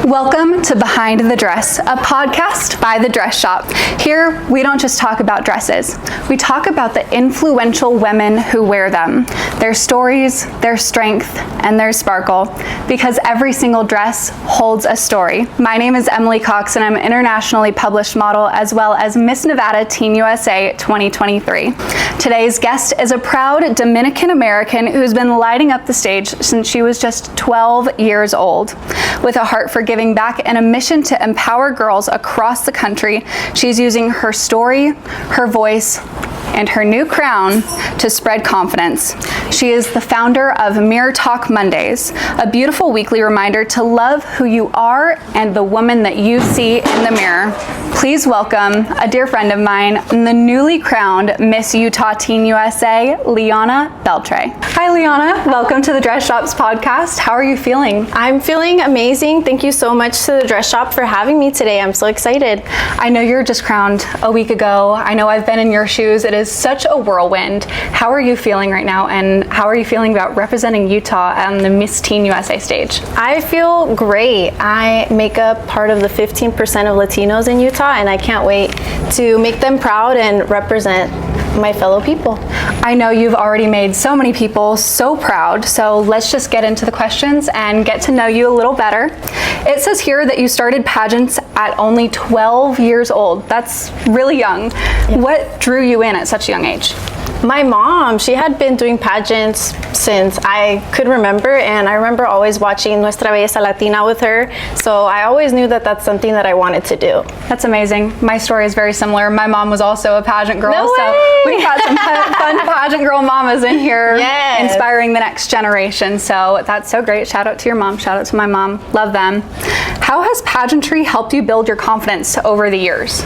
Welcome to Behind the Dress, a podcast by The Dress Shop. Here, we don't just talk about dresses. We talk about the influential women who wear them, their stories, their strength, and their sparkle, because every single dress holds a story. My name is Emily Cox, and I'm an internationally published model as well as Miss Nevada Teen USA 2023. Today's guest is a proud Dominican-American who's been lighting up the stage since she was just 12 years old. With a heart for giving back and a mission to empower girls across the country, she's using her story, her voice, and her new crown to spread confidence. She is the founder of Mirror Talk Mondays, a beautiful weekly reminder to love who you are and the woman that you see in the mirror. Please welcome a dear friend of mine, the newly crowned Miss Utah Teen USA, Lianna Beltre. Hi, Lianna. Welcome to the Dress Shop's podcast. How are you feeling? I'm feeling amazing. Thank you so much to the Dress Shop for having me today. I'm so excited. I know you're just crowned a week ago. I know I've been in your shoes. It is such a whirlwind. How are you feeling right now, and how are you feeling about representing Utah on the Miss Teen USA stage? I feel great. I make up part of the 15% of Latinos in Utah, and I can't wait to make them proud and represent my fellow people. I know you've already made so many people so proud, so let's just get into the questions and get to know you a little better. It says here that you started pageants at only 12 years old. That's really young. Yeah. What drew you in at such a young age? My mom, she had been doing pageants since I could remember, and I remember always watching Nuestra Belleza Latina with her, so I always knew that that's something that I wanted to do. That's amazing. My story is very similar. My mom was also a pageant girl, no so way. we've got some fun pageant girl mamas in here, yes, inspiring the next generation, so that's so great. Shout out to your mom, shout out to my mom, love them. How has pageantry helped you build your confidence over the years?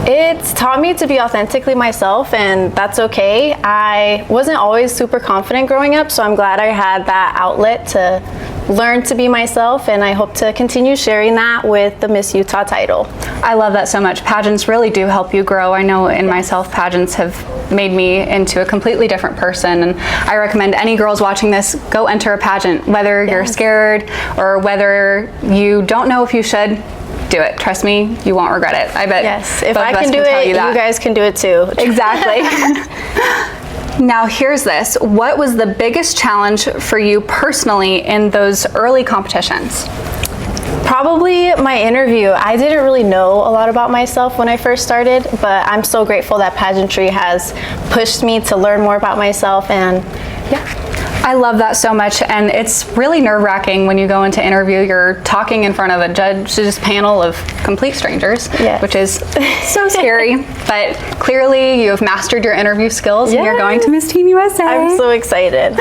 It's taught me to be authentically myself, and that's okay. I wasn't always super confident growing up, so I'm glad I had that outlet to learn to be myself, and I hope to continue sharing that with the Miss Utah title. I love that so much. Pageants really do help you grow. I know in myself, pageants have made me into a completely different person, and I recommend any girls watching this, go enter a pageant, whether you're scared or whether you don't know if you should. Do it. Trust me, you won't regret it. I bet. Yes, if I can do it, you guys can do it too. Exactly. Now here's this. What was the biggest challenge for you personally in those early competitions? Probably my interview. I didn't really know a lot about myself when I first started, but I'm so grateful that pageantry has pushed me to learn more about myself, and yeah. I love that so much, and it's really nerve-wracking when you go into interview. You're talking in front of a judge's panel of complete strangers, yes, which is so scary, but clearly you have mastered your interview skills, yes, and you're going to Miss Teen USA. I'm so excited.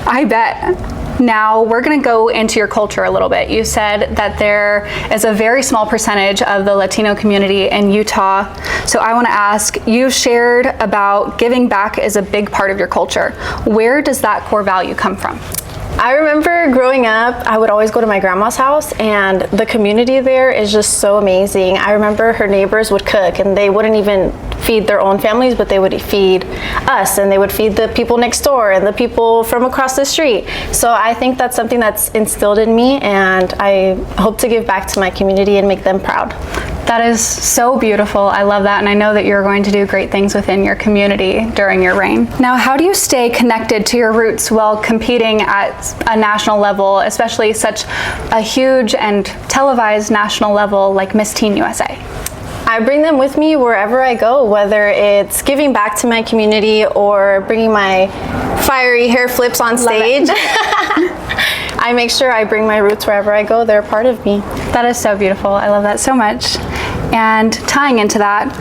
I bet. Now we're going to go into your culture a little bit. You said that there is a very small percentage of the Latino community in Utah. So I want to ask, you shared about giving back is a big part of your culture. Where does that core value come from? I remember growing up, I would always go to my grandma's house, and the community there is just so amazing. I remember her neighbors would cook, and they wouldn't even feed their own families, but they would feed us, and they would feed the people next door and the people from across the street. So I think that's something that's instilled in me, and I hope to give back to my community and make them proud. That is so beautiful. I love that, and I know that you're going to do great things within your community during your reign. Now, how do you stay connected to your roots while competing at a national level, especially such a huge and televised national level like Miss Teen USA? I bring them with me wherever I go, whether it's giving back to my community or bringing my fiery hair flips on stage. I make sure I bring my roots wherever I go. They're a part of me. That is so beautiful. I love that so much. And tying into that,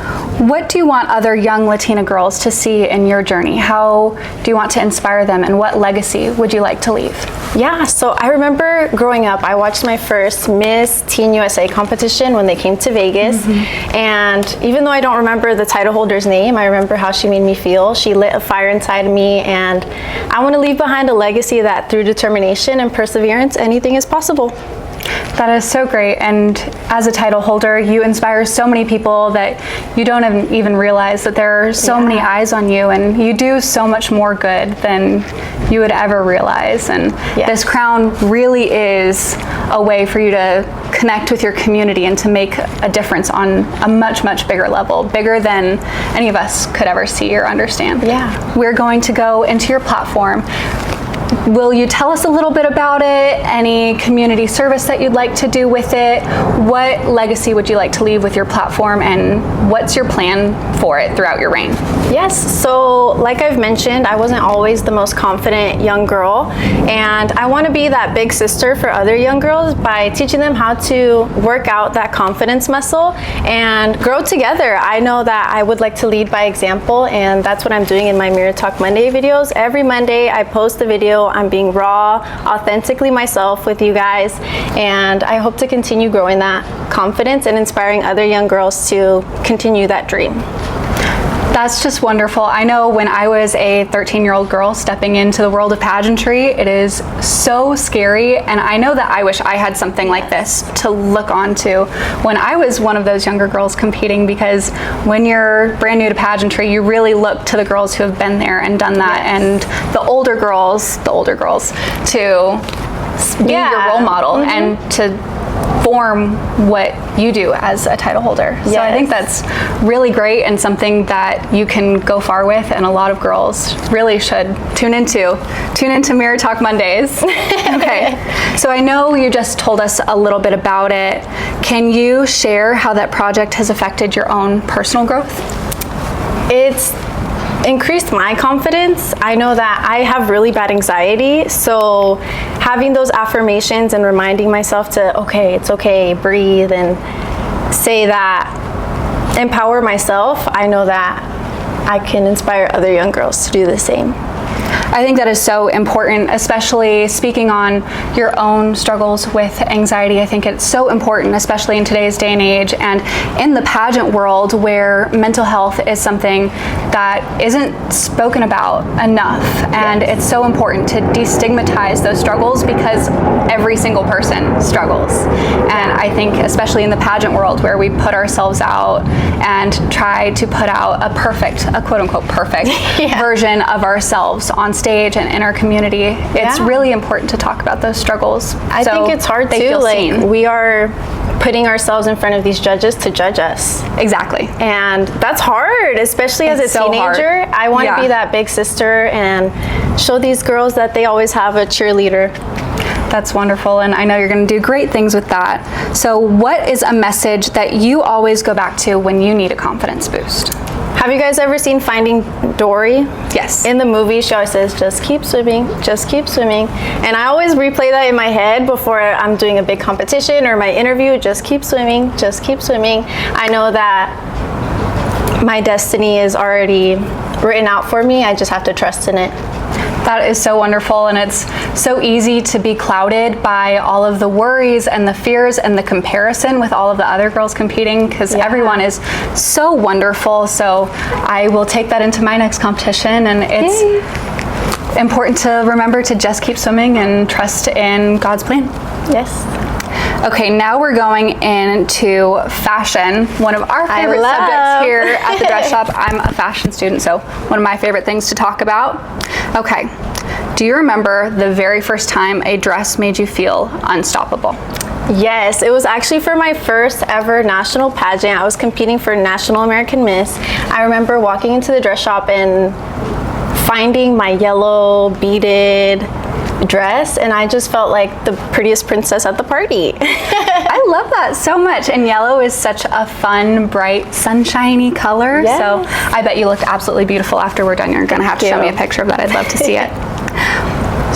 what do you want other young Latina girls to see in your journey? How do you want to inspire them, and what legacy would you like to leave? Yeah, so I remember growing up, I watched my first Miss Teen USA competition when they came to Vegas. Mm-hmm. And even though I don't remember the title holder's name, I remember how she made me feel. She lit a fire inside of me, and I want to leave behind a legacy that through determination and perseverance, anything is possible. That is so great. And as a title holder, you inspire so many people that you don't even realize that there are so many eyes on you, and you do so much more good than you would ever realize. And this crown really is a way for you to connect with your community and to make a difference on a much, much bigger level, bigger than any of us could ever see or understand. Yeah. We're going to go into your platform. Will you tell us a little bit about it? Any community service that you'd like to do with it? What legacy would you like to leave with your platform, and what's your plan for it throughout your reign? Yes, so like I've mentioned, I wasn't always the most confident young girl, and I want to be that big sister for other young girls by teaching them how to work out that confidence muscle and grow together. I know that I would like to lead by example, and that's what I'm doing in my Mirror Talk Monday videos. Every Monday I post a video. I'm being raw, authentically myself with you guys, and I hope to continue growing that confidence and inspiring other young girls to continue that dream. That's just wonderful. I know when I was a 13-year-old girl stepping into the world of pageantry, it is so scary, and I know that I wish I had something like this to look onto when I was one of those younger girls competing, because when you're brand new to pageantry, you really look to the girls who have been there and done that, and the older girls to be your role model and to form what you do as a title holder. So I think that's really great and something that you can go far with, and a lot of girls really should tune into Mirror Talk Mondays. Okay, so I know you just told us a little bit about it. Can you share how that project has affected your own personal growth? It's increased my confidence. I know that I have really bad anxiety, so having those affirmations and reminding myself to, okay, it's okay, breathe, and say that, empower myself, I know that I can inspire other young girls to do the same. I think that is so important, especially speaking on your own struggles with anxiety. I think it's so important, especially in today's day and age, and in the pageant world where mental health is something that isn't spoken about enough. And it's so important to destigmatize those struggles, because every single person struggles. And I think especially in the pageant world where we put ourselves out and try to put out a quote unquote perfect version of ourselves on stage and in our community, it's really important to talk about those struggles. I think it's hard too, like we are putting ourselves in front of these judges to judge us. Exactly. And that's hard, especially as a teenager. I want to be that big sister and show these girls that they always have a cheerleader. That's wonderful, and I know you're going to do great things with that. So what is a message that you always go back to when you need a confidence boost? Have you guys ever seen Finding Dory? Yes. In the movie, she always says, just keep swimming, just keep swimming. And I always replay that in my head before I'm doing a big competition or my interview, just keep swimming, just keep swimming. I know that my destiny is already written out for me. I just have to trust in it. That is so wonderful, and it's so easy to be clouded by all of the worries and the fears and the comparison with all of the other girls competing, because everyone is so wonderful. So I will take that into my next competition, and it's important to remember to just keep swimming and trust in God's plan. Yes. Okay, now we're going into fashion, one of our favorite subjects here at the dress shop. I'm a fashion student, so one of my favorite things to talk about. Okay, do you remember the very first time a dress made you feel unstoppable? Yes, it was actually for my first ever national pageant. I was competing for National American Miss. I remember walking into the dress shop and finding my yellow beaded dress, and I just felt like the prettiest princess at the party. I love that so much, and yellow is such a fun, bright, sunshiny color. So I bet you looked absolutely beautiful after we're done. You're gonna have to show me a picture of that. I'd love to see it.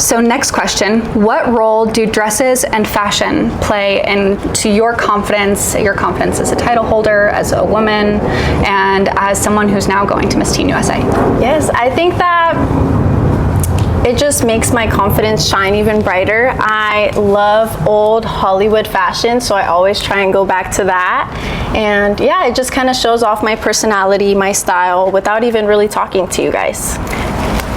So next question, what role do dresses and fashion play into your confidence as a title holder, as a woman, and as someone who's now going to Miss Teen USA? Yes, I think that it just makes my confidence shine even brighter. I love old Hollywood fashion, so I always try and go back to that. And yeah, it just kind of shows off my personality, my style, without even really talking to you guys.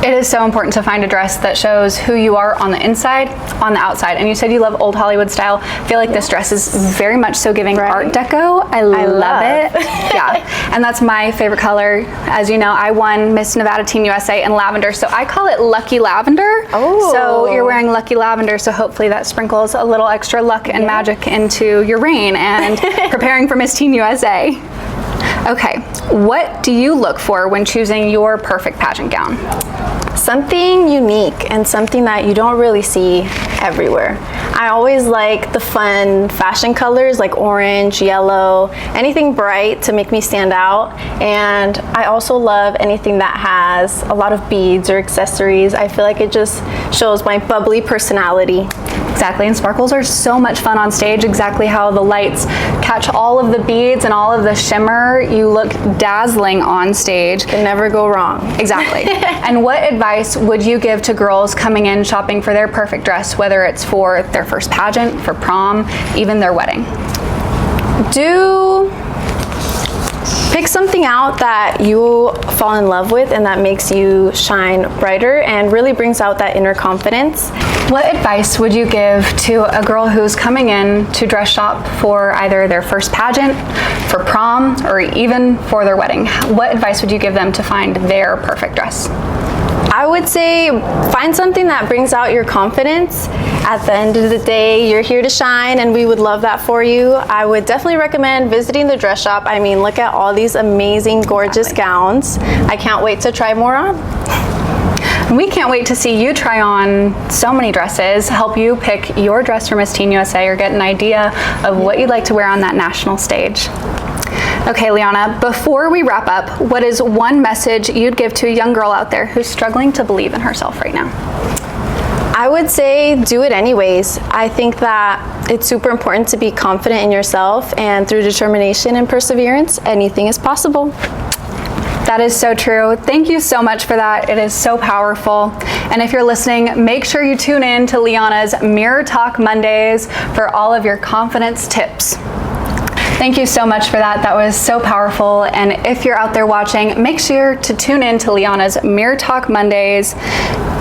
It is so important to find a dress that shows who you are on the inside, on the outside. And you said you love old Hollywood style. I feel like this dress is very much so giving Art Deco. I love it. Yeah, and that's my favorite color. As you know, I won Miss Nevada Teen USA in lavender, so I call it Lucky Lavender. Oh. So you're wearing Lucky Lavender, so hopefully that sprinkles a little extra luck and magic into your reign and preparing for Miss Teen USA. Okay, what do you look for when choosing your perfect pageant gown? Something unique and something that you don't really see everywhere. I always like the fun fashion colors like orange, yellow, anything bright to make me stand out. And I also love anything that has a lot of beads or accessories. I feel like it just shows my bubbly personality. Exactly, and sparkles are so much fun on stage, exactly how the lights catch all of the beads and all of the shimmer. You look dazzling on stage. Can never go wrong. Exactly. And what advice would you give to girls coming in shopping for their perfect dress, whether it's for their first pageant, for prom, even their wedding? Pick something out that you fall in love with and that makes you shine brighter and really brings out that inner confidence. What advice would you give to a girl who's coming in to dress shop for either their first pageant, for prom, or even for their wedding? What advice would you give them to find their perfect dress? I would say find something that brings out your confidence. At the end of the day, you're here to shine and we would love that for you. I would definitely recommend visiting the dress shop. I mean, look at all these amazing, gorgeous gowns. I can't wait to try more on. We can't wait to see you try on so many dresses, help you pick your dress for Miss Teen USA or get an idea of what you'd like to wear on that national stage. Okay, Lianna, before we wrap up, what is one message you'd give to a young girl out there who's struggling to believe in herself right now? I would say do it anyways. I think that it's super important to be confident in yourself, and through determination and perseverance, anything is possible. That is so true. Thank you so much for that. It is so powerful. And if you're listening, make sure you tune in to Lianna's Mirror Talk Mondays for all of your confidence tips. Thank you so much for that. That was so powerful. And if you're out there watching, make sure to tune in to Lianna's Mirror Talk Mondays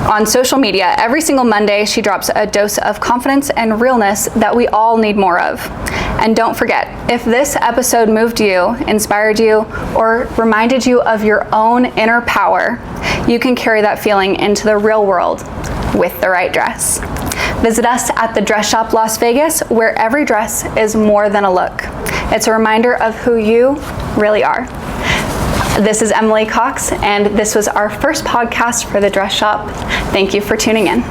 on social media. Every single Monday, she drops a dose of confidence and realness that we all need more of. And don't forget, if this episode moved you, inspired you, or reminded you of your own inner power, you can carry that feeling into the real world with the right dress. Visit us at the Dress Shop Las Vegas, where every dress is more than a look. It's a reminder of who you really are. This is Emily Cox, and this was our first podcast for the Dress Shop. Thank you for tuning in.